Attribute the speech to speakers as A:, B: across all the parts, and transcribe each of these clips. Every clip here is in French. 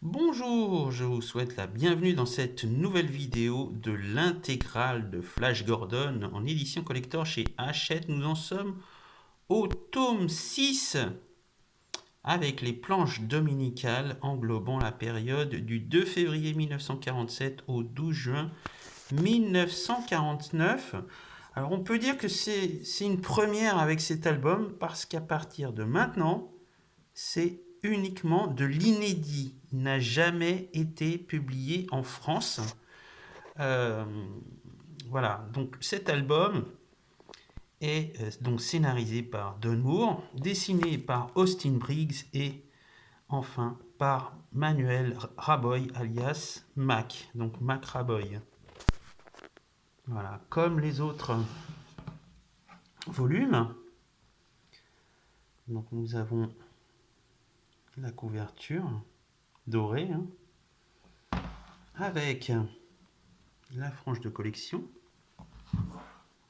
A: Bonjour, je vous souhaite la bienvenue dans cette nouvelle vidéo de l'intégrale de Flash Gordon en édition collector chez Hachette. Nous en sommes au tome 6 avec les planches dominicales englobant la période du 2 février 1947 au 12 juin 1949. Alors on peut dire que c'est une première avec cet album parce qu'à partir de maintenant, c'est uniquement de l'inédit. Il n'a jamais été publié en France. Euh, voilà, donc cet album est donc scénarisé par Don Moore, dessiné par Austin Briggs et enfin par Manuel Raboy alias Mac, donc Mac Raboy. Voilà, comme les autres volumes. Donc nous avons la couverture dorée, avec la frange de collection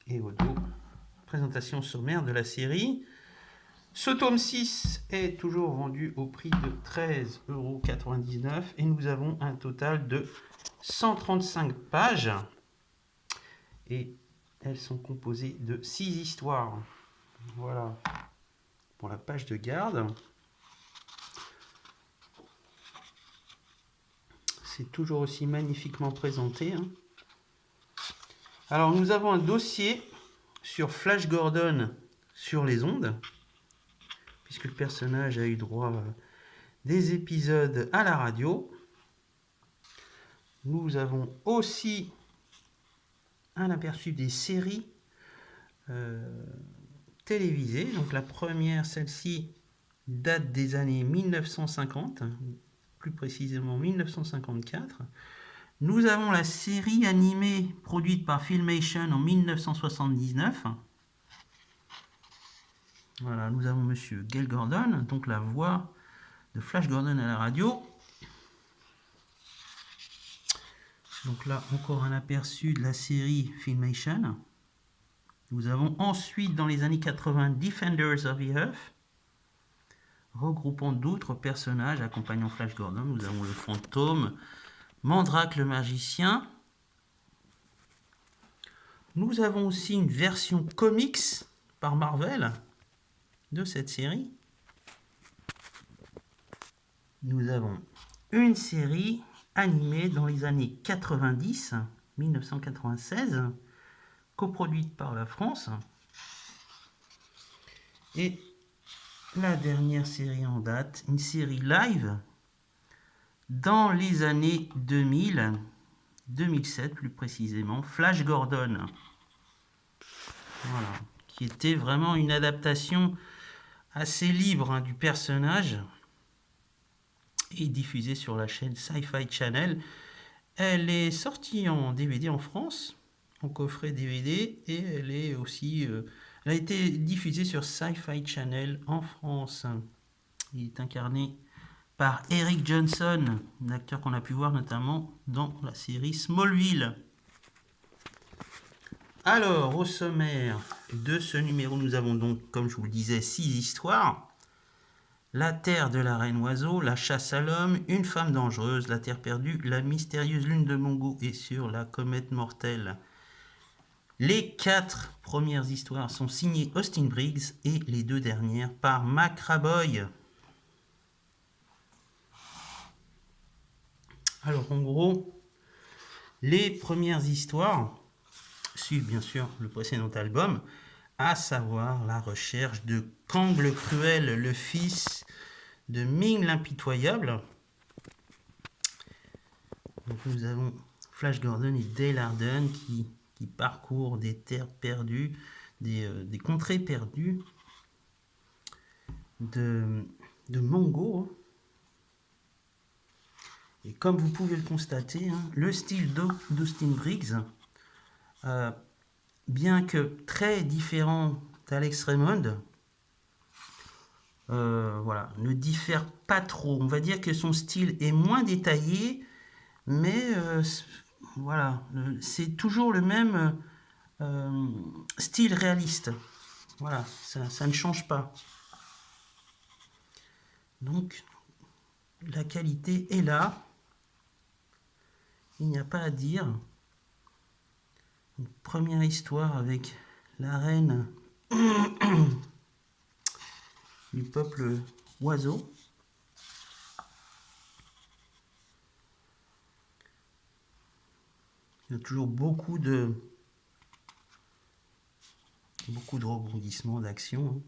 A: et au dos, présentation sommaire de la série. Ce tome 6 est toujours vendu au prix de 13,99 € et nous avons un total de 135 pages et elles sont composées de 6 histoires. Voilà pour la page de garde. C'est toujours aussi magnifiquement présenté. Alors nous avons un dossier sur Flash Gordon sur les ondes, puisque le personnage a eu droit à des épisodes à la radio. Nous avons aussi un aperçu des séries télévisées. Donc la première, celle-ci, date des années 1950, plus précisément 1954. Nous avons la série animée produite par Filmation en 1979. Voilà, nous avons Monsieur Gale Gordon, donc la voix de Flash Gordon à la radio. Donc là, encore un aperçu de la série Filmation. Nous avons ensuite, dans les années 80, Defenders of the Earth, regroupant d'autres personnages accompagnant Flash Gordon. Nous avons le fantôme, Mandrake le magicien. Nous avons aussi une version comics par Marvel de cette série. Nous avons une série animée dans les années 90, 1996, coproduite par la France. Et la dernière série en date, une série live dans les années 2000, 2007 plus précisément, Flash Gordon. Voilà, qui était vraiment une adaptation assez libre du personnage et diffusée sur la chaîne Sci-Fi Channel. Elle est sortie en DVD en France, en coffret DVD, et elle est aussi elle a été diffusée sur Sci-Fi Channel en France. Il est incarné par Eric Johnson, un acteur qu'on a pu voir notamment dans la série Smallville. Alors, au sommaire de ce numéro, nous avons donc, comme je vous le disais, 6 histoires. La terre de la reine oiseau, la chasse à l'homme, une femme dangereuse, la terre perdue, la mystérieuse lune de Mongo et sur la comète mortelle. Les 4 premières histoires sont signées Austin Briggs et les 2 dernières par Mac Raboy. Alors en gros, les premières histoires suivent bien sûr le précédent album, à savoir la recherche de Kang le Cruel, le fils de Ming l'impitoyable. Donc nous avons Flash Gordon et Dale Arden qui parcourent des terres perdues, des contrées perdues de Mongo. Et comme vous pouvez le constater, le style d'Austin Briggs, bien que très différent d'Alex Raymond, voilà, ne diffère pas trop. On va dire que son style est moins détaillé, mais voilà, c'est toujours le même style réaliste. Voilà, ça ne change pas. Donc, la qualité est là. Il n'y a pas à dire. Une première histoire avec la reine du peuple oiseau. Il y a toujours beaucoup de rebondissements, d'actions.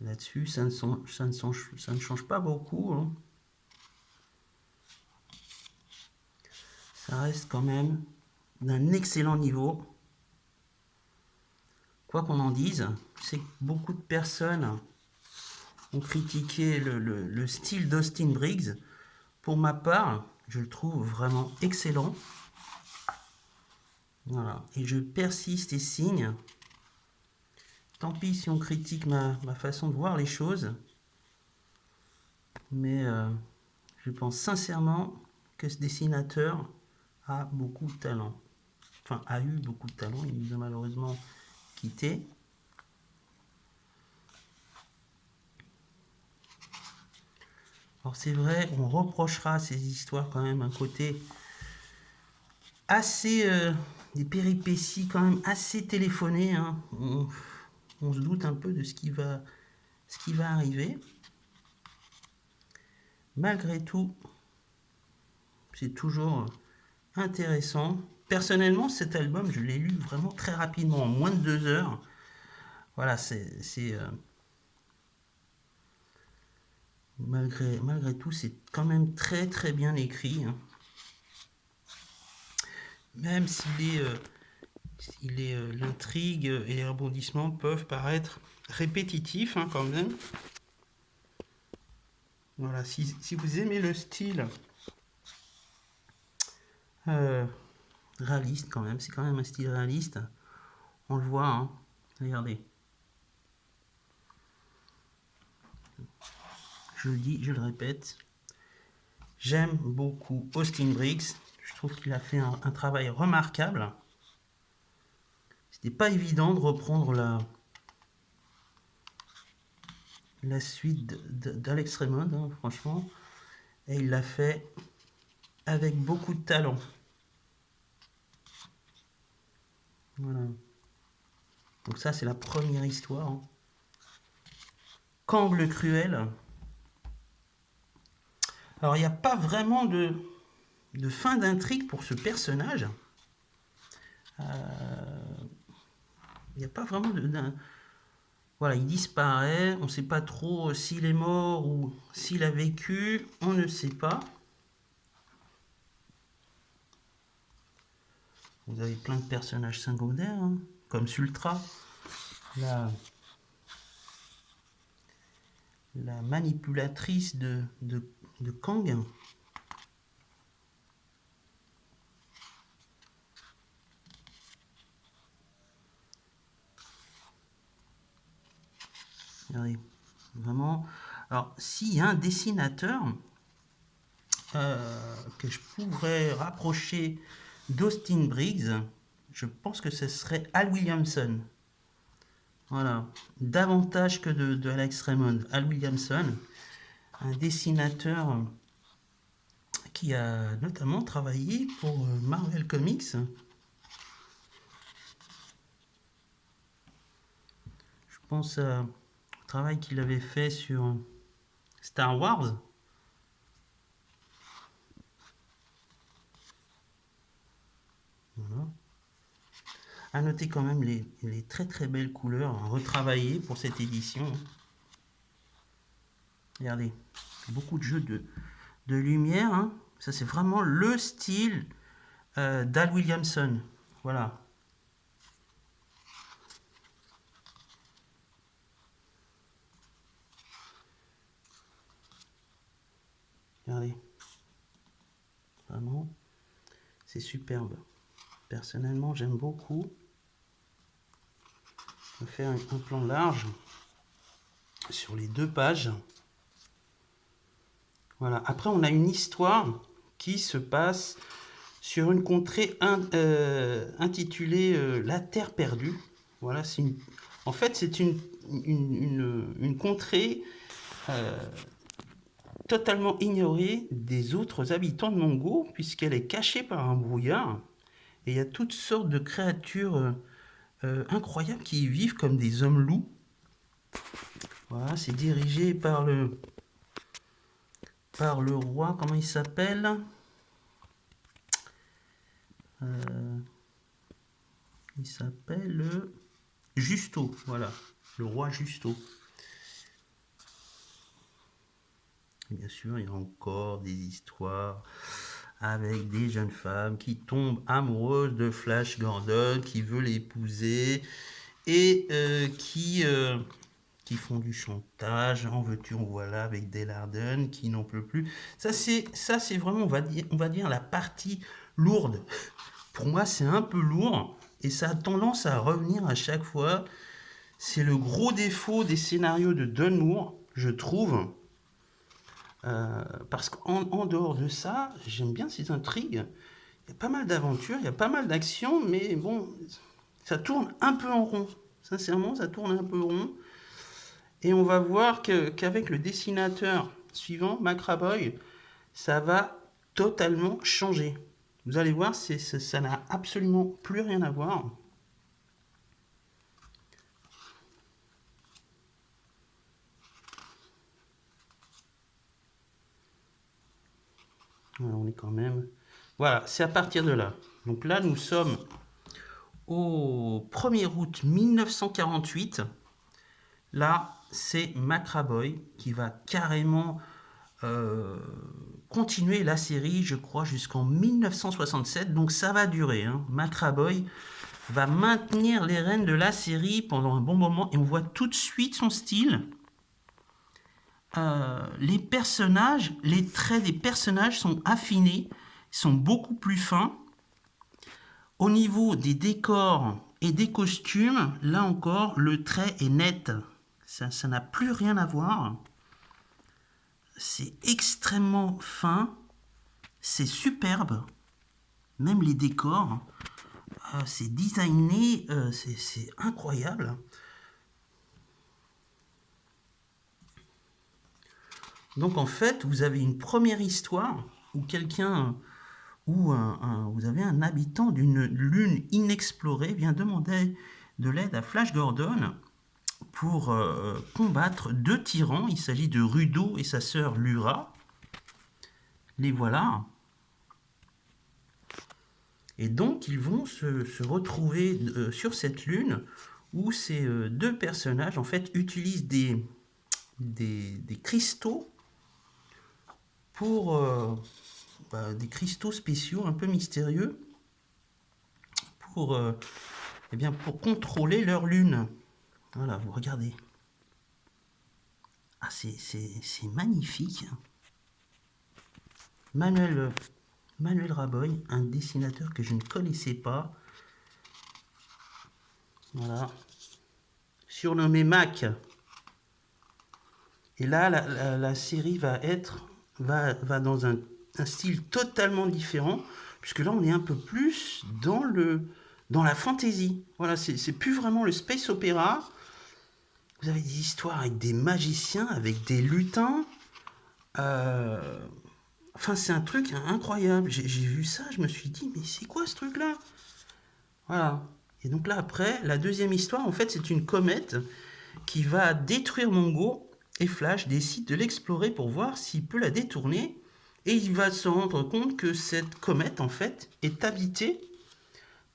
A: Là-dessus, ça ne change pas beaucoup. Hein. Ça reste quand même d'un excellent niveau. Quoi qu'on en dise, je sais que beaucoup de personnes ont critiqué le style d'Austin Briggs. Pour ma part, je le trouve vraiment excellent. Voilà. Et je persiste et signe. Tant pis si on critique ma façon de voir les choses. Mais je pense sincèrement que ce dessinateur a beaucoup de talent. Enfin, a eu beaucoup de talent. Il nous a malheureusement quitté. Alors c'est vrai, on reprochera à ces histoires quand même un côté assez... des péripéties quand même assez téléphonées. Hein. On se doute un peu de ce qui va arriver. Malgré tout, c'est toujours intéressant. Personnellement, cet album, je l'ai lu vraiment très rapidement, en moins de 2 heures. Voilà, malgré tout, c'est quand même très très bien écrit. Hein. Même l'intrigue et les rebondissements peuvent paraître répétitifs hein, quand même. Voilà, si vous aimez le style réaliste quand même, c'est quand même un style réaliste. On le voit, hein. Regardez. Je le dis, je le répète. J'aime beaucoup Austin Briggs. Je trouve qu'il a fait un travail remarquable. C'était pas évident de reprendre la suite d'Alex Raymond, hein, franchement. Et il l'a fait avec beaucoup de talent. Voilà. Donc ça, c'est la première histoire. Hein. Kang le Cruel. Alors, il n'y a pas vraiment de fin d'intrigue pour ce personnage. Il n'y a pas vraiment voilà, il disparaît. On ne sait pas trop s'il est mort ou s'il a vécu. On ne sait pas. Vous avez plein de personnages secondaires, hein, comme Sultra, la manipulatrice de Kang. Regardez, vraiment. Alors, s'il y a un dessinateur que je pourrais rapprocher d'Austin Briggs, je pense que ce serait Al Williamson. Voilà, davantage que de Alex Raymond. Al Williamson, un dessinateur qui a notamment travaillé pour Marvel Comics. Je pense au travail qu'il avait fait sur Star Wars. Voilà. À noter quand même les très très belles couleurs retravaillées pour cette édition. Regardez, beaucoup de jeux de lumière. Hein. Ça, c'est vraiment le style d'Al Williamson. Voilà. Regardez. Vraiment, c'est superbe. Personnellement, j'aime beaucoup. On va faire un plan large sur les 2 pages. Voilà. Après, on a une histoire qui se passe sur une contrée intitulée La Terre perdue. Voilà, en fait, c'est une contrée totalement ignorée des autres habitants de Mongo, puisqu'elle est cachée par un brouillard. Et il y a toutes sortes de créatures incroyables qui y vivent, comme des hommes loups. Voilà, c'est dirigé par le roi, comment il s'appelle? Il s'appelle Justo, voilà, le roi Justo. Et bien sûr, il y a encore des histoires avec des jeunes femmes qui tombent amoureuses de Flash Gordon, qui veut l'épouser et qui font du chantage, en veux-tu, en voilà, avec Dale Arden, qui n'en peut plus. Ça c'est vraiment, on va dire la partie lourde. Pour moi, c'est un peu lourd et ça a tendance à revenir à chaque fois. C'est le gros défaut des scénarios de Don Moore, je trouve. Parce qu'en dehors de ça, j'aime bien ces intrigues. Il y a pas mal d'aventures, il y a pas mal d'actions, mais bon, ça tourne un peu en rond. Sincèrement, ça tourne un peu rond. Et on va voir qu'avec le dessinateur suivant, McRaboy, ça va totalement changer. Vous allez voir, ça n'a absolument plus rien à voir. Voilà, on est quand même... Voilà, c'est à partir de là. Donc là, nous sommes au 1er août 1948. Là, c'est McRaboy qui va carrément continuer la série, je crois, jusqu'en 1967. Donc ça va durer. Hein. McRaboy va maintenir les rênes de la série pendant un bon moment et on voit tout de suite son style. Les personnages, les traits des personnages sont affinés, sont beaucoup plus fins. Au niveau des décors et des costumes, là encore, le trait est net. Ça n'a plus rien à voir. C'est extrêmement fin. C'est superbe. Même les décors, c'est designé, c'est incroyable. Donc en fait, vous avez une première histoire où vous avez un habitant d'une lune inexplorée vient demander de l'aide à Flash Gordon pour combattre deux tyrans. Il s'agit de Rudo et sa sœur Lura. Les voilà. Et donc ils vont se retrouver sur cette lune où ces deux personnages en fait utilisent des cristaux pour des cristaux spéciaux un peu mystérieux pour contrôler leur lune. Voilà, vous regardez. Ah, c'est magnifique. Manuel Raboy, un dessinateur que je ne connaissais pas. Voilà. Surnommé Mac. Et là, la série va dans un style totalement différent, puisque là, on est un peu plus dans la fantasy. Voilà, c'est plus vraiment le space opéra. Vous avez des histoires avec des magiciens, avec des lutins. Enfin, c'est un truc incroyable. J'ai vu ça, je me suis dit, mais c'est quoi ce truc-là? Voilà. Et donc là, après, la deuxième histoire, en fait, c'est une comète qui va détruire Mongo. Et Flash décide de l'explorer pour voir s'il peut la détourner. Et il va se rendre compte que cette comète, en fait, est habitée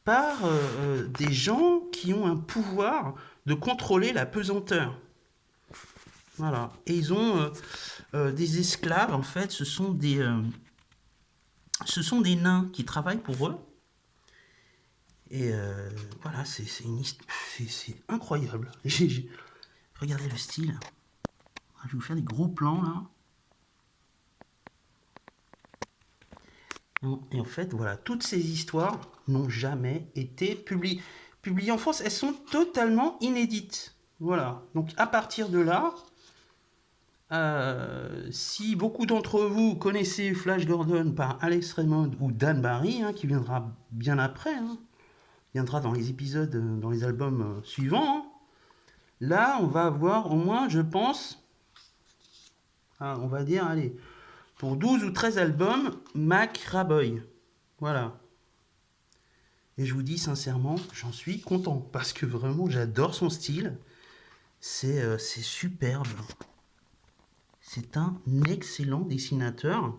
A: par des gens qui ont un pouvoir de contrôler la pesanteur. Voilà. Et ils ont des esclaves, en fait, ce sont des nains qui travaillent pour eux. Et voilà, c'est incroyable. Regardez le style. Je vais vous faire des gros plans là. Et en fait, voilà, toutes ces histoires n'ont jamais été publiées en France. Elles sont totalement inédites. Voilà. Donc à partir de là, si beaucoup d'entre vous connaissez Flash Gordon par Alex Raymond ou Dan Barry, hein, qui viendra bien après, hein, viendra dans les épisodes, dans les albums suivants, hein, là on va avoir au moins, je pense, on va dire, allez, pour 12 ou 13 albums, Mac Raboy. Voilà. Et je vous dis sincèrement, j'en suis content, parce que vraiment, j'adore son style. C'est superbe. C'est un excellent dessinateur.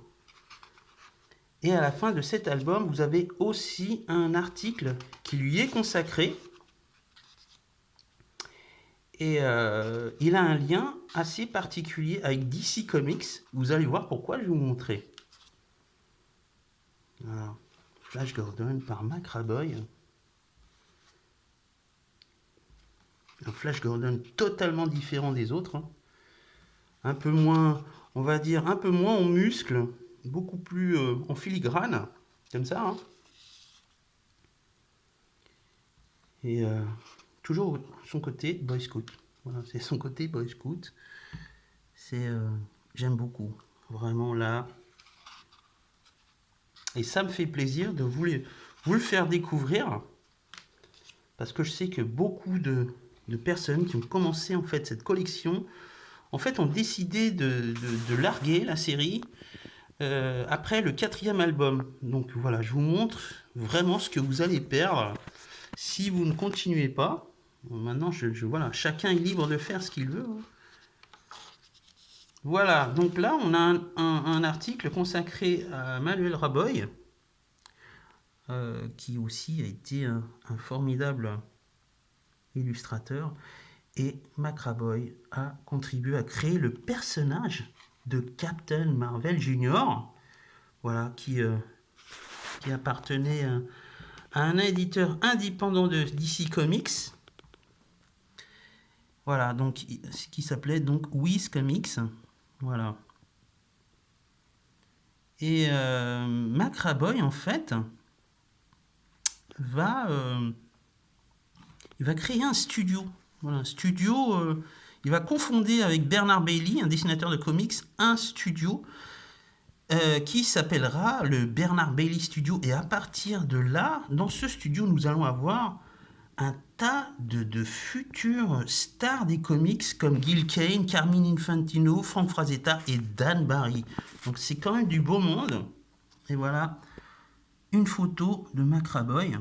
A: Et à la fin de cet album, vous avez aussi un article qui lui est consacré. Et il a un lien assez particulier avec DC Comics. Vous allez voir pourquoi, je vais vous montrer. Voilà. Flash Gordon par Mac Raboy. Un Flash Gordon totalement différent des autres. Hein. Un peu moins, on va dire, un peu moins en muscle, beaucoup plus en filigrane, comme ça. Hein. Et toujours son côté Boy Scout. Voilà, c'est son côté Boy Scout. C'est, j'aime beaucoup, vraiment là. Et ça me fait plaisir de vous le faire découvrir, parce que je sais que beaucoup de personnes qui ont commencé en fait cette collection, en fait, ont décidé de larguer la série après le 4e album. Donc voilà, je vous montre vraiment ce que vous allez perdre si vous ne continuez pas. Maintenant, voilà, chacun est libre de faire ce qu'il veut. Hein. Voilà, donc là, on a un article consacré à Manuel Raboy, qui aussi a été un formidable illustrateur. Et Mac Raboy a contribué à créer le personnage de Captain Marvel Jr., voilà, qui appartenait à un éditeur indépendant de DC Comics. Voilà, donc qui s'appelait donc Wiz Comics. Voilà. Et Mac Raboy, en fait, il va créer un studio. Voilà, un studio. Il va confonder avec Bernard Bailey, un dessinateur de comics, un studio qui s'appellera le Bernard Bailey Studio. Et à partir de là, dans ce studio, nous allons avoir un tas de futurs stars des comics comme Gil Kane, Carmine Infantino, Frank Frazetta et Dan Barry. Donc c'est quand même du beau monde. Et voilà une photo de Mac Raboy.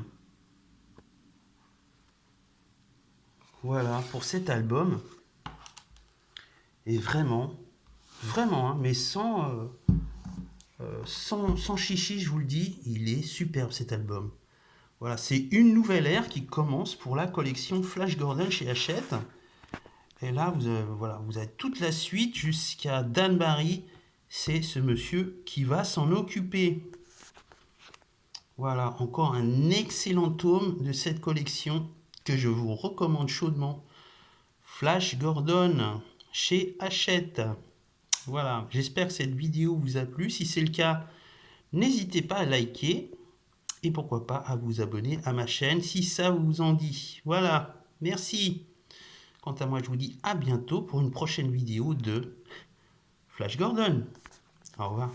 A: Voilà pour cet album. Et vraiment, hein, mais sans chichi, je vous le dis, il est superbe cet album. Voilà, c'est une nouvelle ère qui commence pour la collection Flash Gordon chez Hachette. Et là, vous avez toute la suite jusqu'à Dan Barry. C'est ce monsieur qui va s'en occuper. Voilà, encore un excellent tome de cette collection que je vous recommande chaudement. Flash Gordon chez Hachette. Voilà, j'espère que cette vidéo vous a plu. Si c'est le cas, n'hésitez pas à liker. Et pourquoi pas à vous abonner à ma chaîne si ça vous en dit. Voilà, merci. Quant à moi, je vous dis à bientôt pour une prochaine vidéo de Flash Gordon. Au revoir.